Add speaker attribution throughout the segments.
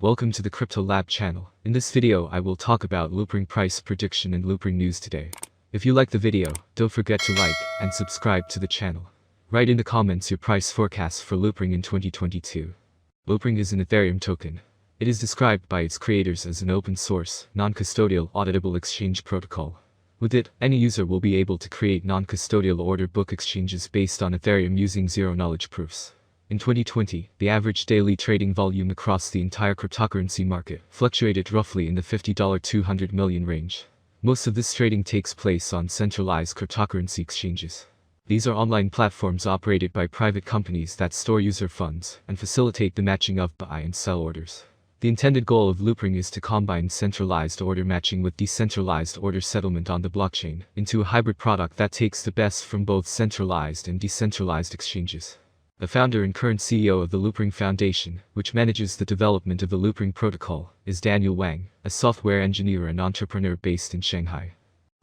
Speaker 1: Welcome to the Crypto Lab channel. In this video I will talk about Loopring Price Prediction and Loopring news today. If you like the video, don't forget to like and subscribe to the channel. Write in the comments your price forecast for Loopring in 2022. Loopring is an Ethereum token. It is described by its creators as an open source, non-custodial, auditable exchange protocol. With it, any user will be able to create non-custodial order book exchanges based on Ethereum using zero-knowledge proofs. In 2020, the average daily trading volume across the entire cryptocurrency market fluctuated roughly in the $50-200 million range. Most of this trading takes place on centralized cryptocurrency exchanges. These are online platforms operated by private companies that store user funds and facilitate the matching of buy and sell orders. The intended goal of Loopring is to combine centralized order matching with decentralized order settlement on the blockchain into a hybrid product that takes the best from both centralized and decentralized exchanges. The founder and current CEO of the Loopring Foundation, which manages the development of the Loopring protocol, is Daniel Wang, a software engineer and entrepreneur based in Shanghai.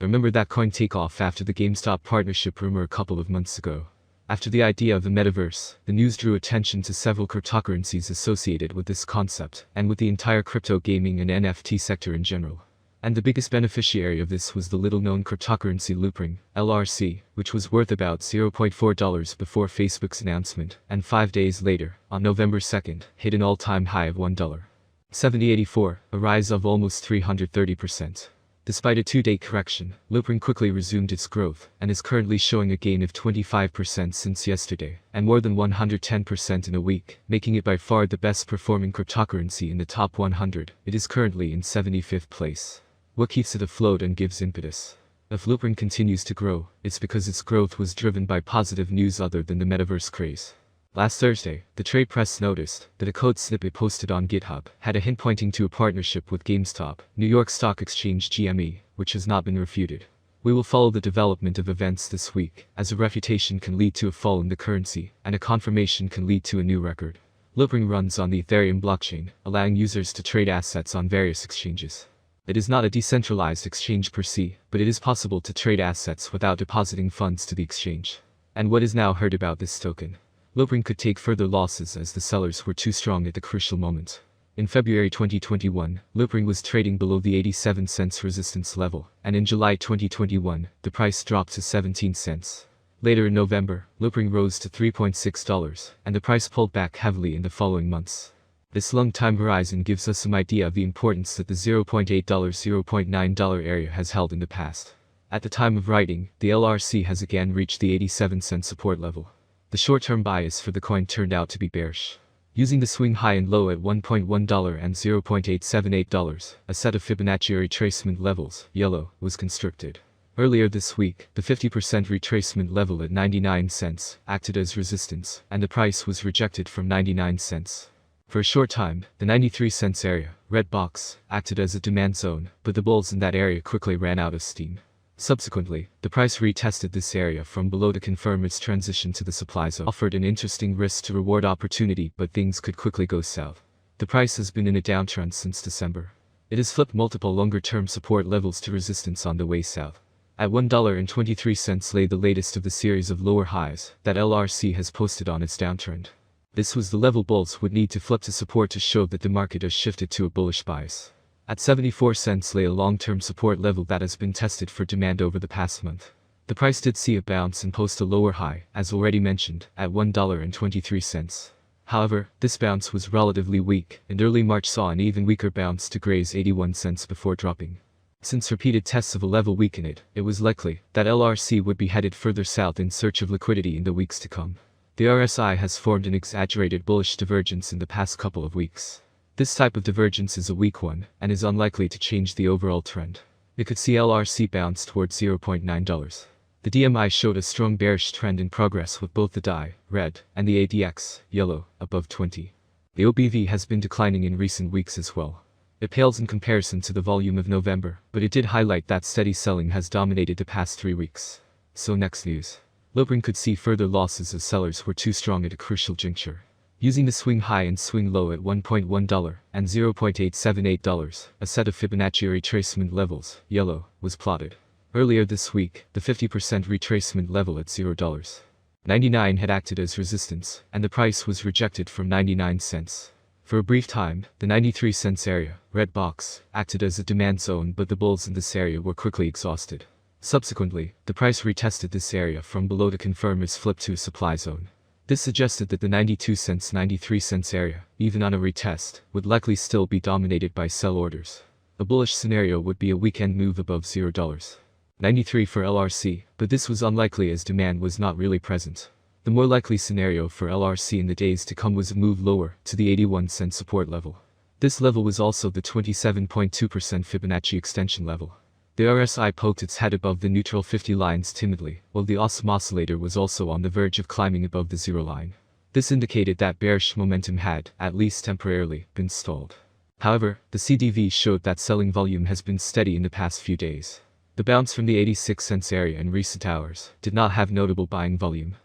Speaker 1: Remember that coin takeoff after the GameStop partnership rumor a couple of months ago? After the idea of the metaverse, the news drew attention to several cryptocurrencies associated with this concept, and with the entire crypto gaming and NFT sector in general. And the biggest beneficiary of this was the little-known cryptocurrency Loopring, Lrc, which was worth about $0.4 before Facebook's announcement, and 5 days later, on November 2nd, hit an all-time high of $1.7084, a rise of almost 330%. Despite a 2-day correction, Loopring quickly resumed its growth, and is currently showing a gain of 25% since yesterday, and more than 110% in a week, making it by far the best performing cryptocurrency in the top 100. It is currently in 75th place. What keeps it afloat and gives impetus? If Loopring continues to grow, it's because its growth was driven by positive news other than the metaverse craze. Last Thursday, the trade press noticed that a code snippet posted on GitHub had a hint pointing to a partnership with GameStop, New York Stock Exchange GME, which has not been refuted. We will follow the development of events this week, as a refutation can lead to a fall in the currency, and a confirmation can lead to a new record. Loopring runs on the Ethereum blockchain, allowing users to trade assets on various exchanges. It is not a decentralized exchange per se, but it is possible to trade assets without depositing funds to the exchange. And what is now heard about this token? Loopring could take further losses as the sellers were too strong at the crucial moment. In February 2021, Loopring was trading below the 87 cents resistance level, and in July 2021, the price dropped to 17 cents. Later in November, Loopring rose to $3.6, and the price pulled back heavily in the following months. This long time horizon gives us some idea of the importance that the $0.8-0.9 area has held in the past. At the time of writing, the Lrc has again reached the 87 cent support level. The short-term bias for the coin turned out to be bearish. Using the swing high and low at $1.1 and $0.878, a set of Fibonacci retracement levels, yellow, was constructed. Earlier this week, the 50% retracement level at 99 cents acted as resistance, and the price was rejected from 99 cents. For a short time, the 93 cents area, red box, acted as a demand zone, but the bulls in that area quickly ran out of steam. Subsequently, the price retested this area from below to confirm its transition to the supply zone. Offered an interesting risk-to-reward opportunity, but things could quickly go south. The price has been in a downtrend since December. It has flipped multiple longer-term support levels to resistance on the way south. At $1.23 lay the latest of the series of lower highs that Lrc has posted on its downtrend. This was the level bulls would need to flip to support to show that the market has shifted to a bullish bias. At 74 cents lay a long-term support level that has been tested for demand over the past month. The price did see a bounce and post a lower high, as already mentioned, at $1.23. However, this bounce was relatively weak, and early March saw an even weaker bounce to graze 81 cents before dropping. Since repeated tests of a level weakened it, it was likely that Lrc would be headed further south in search of liquidity in the weeks to come. The RSI has formed an exaggerated bullish divergence in the past couple of weeks. This type of divergence is a weak one, and is unlikely to change the overall trend. It could see Lrc bounce towards $0.9. The DMI showed a strong bearish trend in progress with both the DI, red, and the ADX, yellow, above 20. The OBV has been declining in recent weeks as well. It pales in comparison to the volume of November, but it did highlight that steady selling has dominated the past 3 weeks. So next news. Loopring could see further losses as sellers were too strong at a crucial juncture. Using the swing high and swing low at $1.1 and $0.878, a set of Fibonacci retracement levels, yellow, was plotted. Earlier this week, the 50% retracement level at $0.99 had acted as resistance, and the price was rejected from 99 cents. For a brief time, the 93 cents area, red box, acted as a demand zone, but the bulls in this area were quickly exhausted. Subsequently, the price retested this area from below to confirm its flip to a supply zone. This suggested that the 92 cents 93 cents area, even on a retest, would likely still be dominated by sell orders. A bullish scenario would be a weekend move above $0.93 for LRC, but this was unlikely as demand was not really present. The more likely scenario for LRC in the days to come was a move lower, to the 81 cent support level. This level was also the 27.2% Fibonacci extension level. The RSI poked its head above the neutral 50 lines timidly, while the awesome oscillator was also on the verge of climbing above the zero line. This indicated that bearish momentum had, at least temporarily, been stalled. However, the CDV showed that selling volume has been steady in the past few days. The bounce from the 86 cents area in recent hours did not have notable buying volume.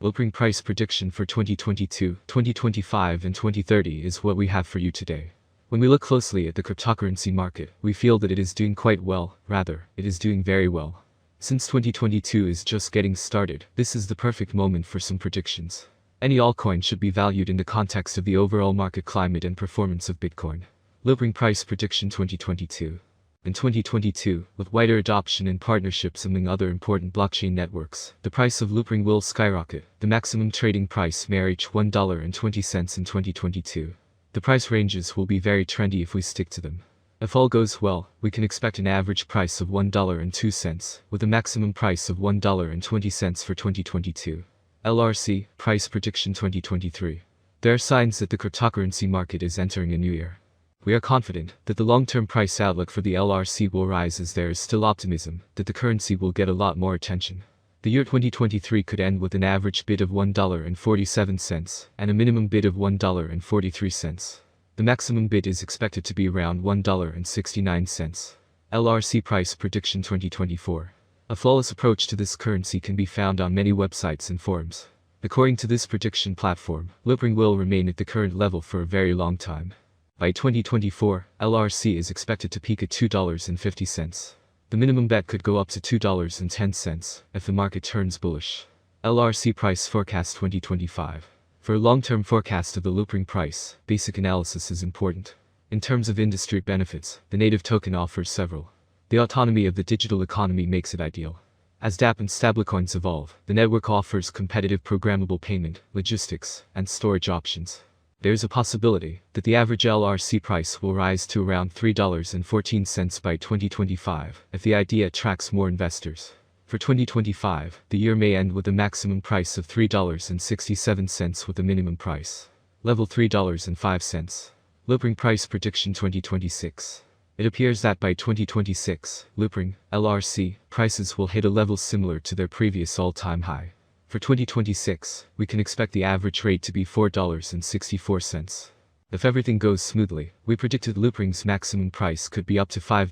Speaker 1: Loopring price prediction for 2022, 2025 and 2030 is what we have for you today. When we look closely at the cryptocurrency market, we feel that it is doing quite well, rather, it is doing very well. Since 2022 is just getting started, this is the perfect moment for some predictions. Any altcoin should be valued in the context of the overall market climate and performance of Bitcoin. Loopring price prediction 2022. In 2022, with wider adoption and partnerships among other important blockchain networks, the price of Loopring will skyrocket. The maximum trading price may reach $1.20 in 2022. The price ranges will be very trendy if we stick to them. If all goes well, we can expect an average price of $1.02, with a maximum price of $1.20 for 2022. Lrc Price Prediction 2023. There are signs that the cryptocurrency market is entering a new year. We are confident that the long-term price outlook for the LRC will rise as there is still optimism that the currency will get a lot more attention. The year 2023 could end with an average bid of $1.47 and a minimum bid of $1.43. The maximum bid is expected to be around $1.69. Lrc Price Prediction 2024. A flawless approach to this currency can be found on many websites and forums. According to this prediction platform, Loopring will remain at the current level for a very long time. By 2024, LRC is expected to peak at $2.50. The minimum bet could go up to $2.10 if the market turns bullish. Lrc Price Forecast 2025. For a long-term forecast of the Loopring price, basic analysis is important. In terms of industry benefits, the native token offers several. The autonomy of the digital economy makes it ideal. As dApp and stablecoins evolve, the network offers competitive programmable payment, logistics, and storage options. There is a possibility that the average LRC price will rise to around $3.14 by 2025 if the idea attracts more investors. For 2025, the year may end with a maximum price of $3.67 with a minimum price level $3.05. Loopring Price Prediction 2026. It appears that by 2026, Loopring, LRC, prices will hit a level similar to their previous all-time high. For 2026, we can expect the average rate to be $4.64. If everything goes smoothly, we predicted Loopring's maximum price could be up to $5.